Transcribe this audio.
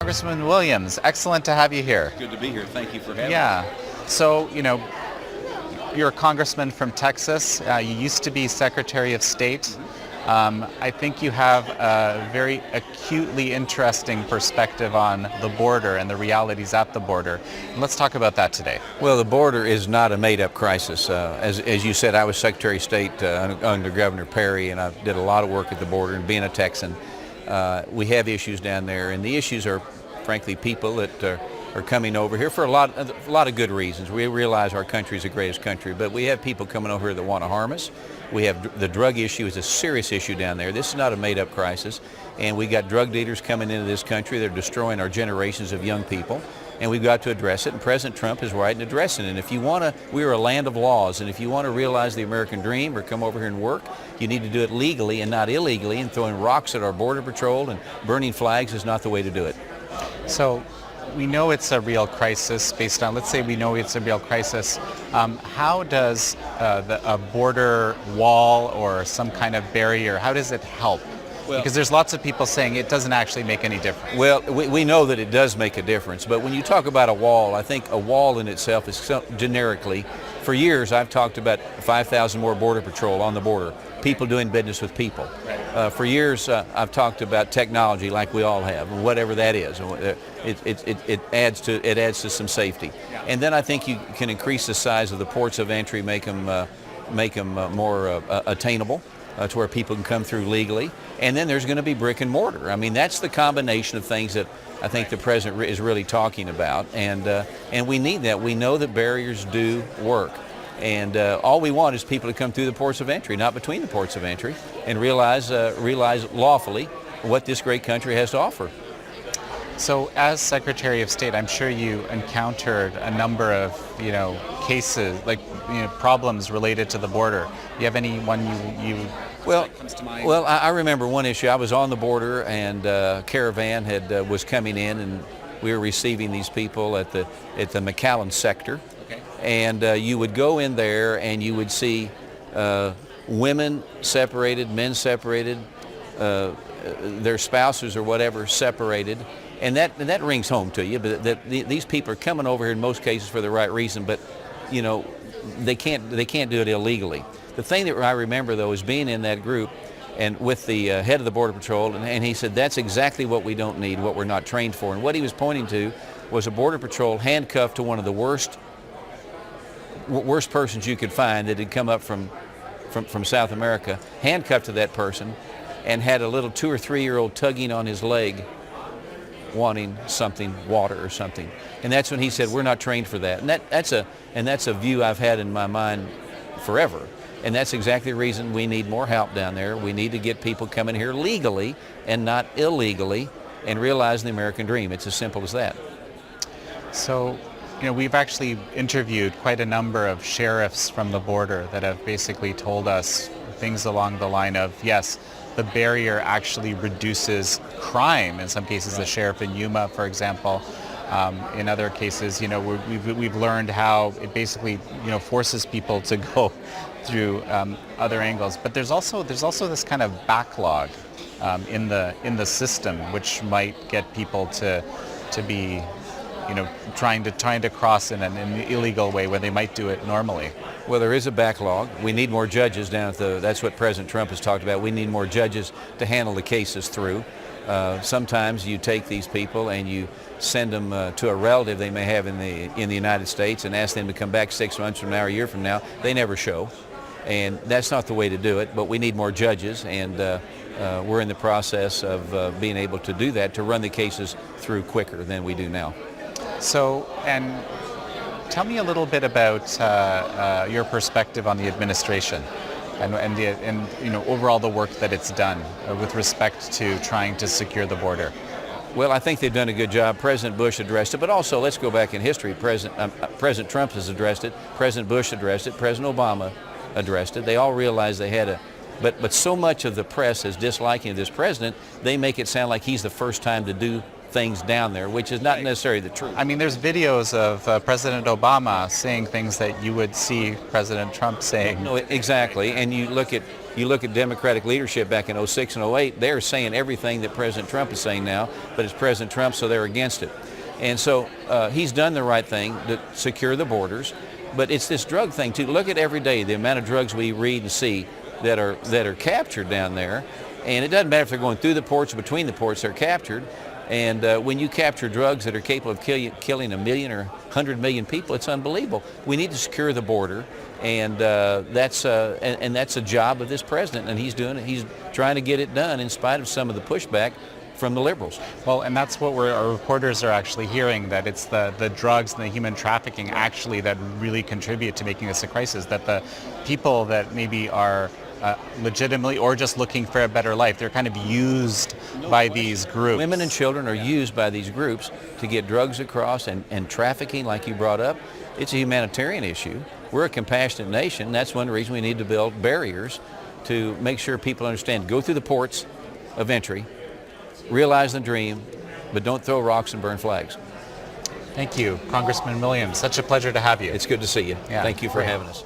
Congressman Williams, excellent to have you here. Good to be here. Thank you for having me. Yeah. So, you're a congressman from Texas. You used to be Secretary of State. I think you have a very acutely interesting perspective on the border and the realities at the border. And let's talk about that today. Well, the border is not a made-up crisis. As you said, I was Secretary of State under Governor Perry, and I did a lot of work at the border. And being a Texan, we have issues down there, and the issues are, frankly, people that are coming over here for a lot of good reasons. We realize our country is the greatest country, but we have people coming over here that want to harm us. We have the drug issue is a serious issue down there. This is not a made-up crisis, and we got drug dealers coming into this country. They're destroying our generations of young people, and we've got to address it, and President Trump is right in addressing it. And if you want to, we are a land of laws, and if you want to realize the American dream or come over here and work, you need to do it legally and not illegally, and throwing rocks at our Border Patrol and burning flags is not the way to do it. So we know it's a real crisis based on, let's say we know it's a real crisis. How does a border wall or some kind of barrier, how does it help? Well, because there's lots of people saying it doesn't actually make any difference. Well, we know that it does make a difference, but when you talk about a wall, I think a wall in itself is generically, for years I've talked about 5,000 more Border Patrol on the border, people doing business with people. For years I've talked about technology like we all have, whatever that is. It adds to some safety. And then I think you can increase the size of the ports of entry, make them more attainable to where people can come through legally. And then there's going to be brick and mortar. I mean, that's the combination of things that I think the president is really talking about. And we need that. We know that barriers do work. And all we want is people to come through the ports of entry, not between the ports of entry, and realize lawfully what this great country has to offer. So as Secretary of State, I'm sure you encountered a number of, cases, problems related to the border. Do you have any one that comes to mind? Well, I remember one issue. I was on the border, and a caravan was coming in, and we were receiving these people at the McAllen sector. Okay. And you would go in there, and you would see women separated, men separated, their spouses or whatever separated. And that rings home to you, but these people are coming over here in most cases for the right reason, but they can't do it illegally. The thing that I remember though is being in that group and with the head of the Border Patrol, and he said that's exactly what we don't need, what we're not trained for. And what he was pointing to was a Border Patrol handcuffed to one of the worst persons you could find that had come up from South America, handcuffed to that person, and had a little 2 or 3 year old tugging on his leg, wanting something, water or something. And that's when he said, we're not trained for that. And that's a view I've had in my mind forever. And that's exactly the reason we need more help down there. We need to get people coming here legally and not illegally and realize the American dream. It's as simple as that. So, we've actually interviewed quite a number of sheriffs from the border that have basically told us things along the line of, yes, the barrier actually reduces crime. In some cases, the sheriff in Yuma, for example. In other cases, we've learned how it basically, forces people to go through other angles. But there's also this kind of backlog in the system, which might get people to be, trying to cross in an illegal way where they might do it normally. Well, there is a backlog. We need more judges down at that's what President Trump has talked about. We need more judges to handle the cases through. Sometimes you take these people and you send them to a relative they may have in the United States and ask them to come back 6 months from now or a year from now. They never show. And that's not the way to do it, but we need more judges, and we're in the process of being able to do that, to run the cases through quicker than we do now. So, and tell me a little bit about your perspective on the administration and overall the work that it's done with respect to trying to secure the border. Well, I think they've done a good job. President Bush addressed it, but also let's go back in history. President Trump has addressed it. President Bush addressed it. President Obama addressed it. They all realized they had but so much of the press is disliking this president, they make it sound like he's the first time to do things down there, which is not necessarily the truth. I mean, there's videos of President Obama saying things that you would see President Trump saying. No, exactly. And you look at Democratic leadership back in 06 and 08, they're saying everything that President Trump is saying now, but it's President Trump, so they're against it. And so he's done the right thing to secure the borders, but it's this drug thing too. Look at every day the amount of drugs we read and see that are captured down there, and it doesn't matter if they're going through the ports or between the ports, they're captured. And when you capture drugs that are capable of killing 1 million or 100 million people, it's unbelievable. We need to secure the border, and that's a job of this president, and he's doing it. He's trying to get it done in spite of some of the pushback from the liberals. Well, and that's what our reporters are actually hearing, that it's the drugs and the human trafficking actually that really contribute to making this a crisis, that the people that maybe are legitimately or just looking for a better life, they're kind of used by these groups. Women and children are used by these groups to get drugs across, and trafficking, like you brought up, it's a humanitarian issue. We're a compassionate nation. That's one reason we need to build barriers to make sure people understand. Go through the ports of entry, realize the dream, but don't throw rocks and burn flags. Thank you, Congressman Williams. Such a pleasure to have you. It's good to see you. Yeah, Thank you for great. having us.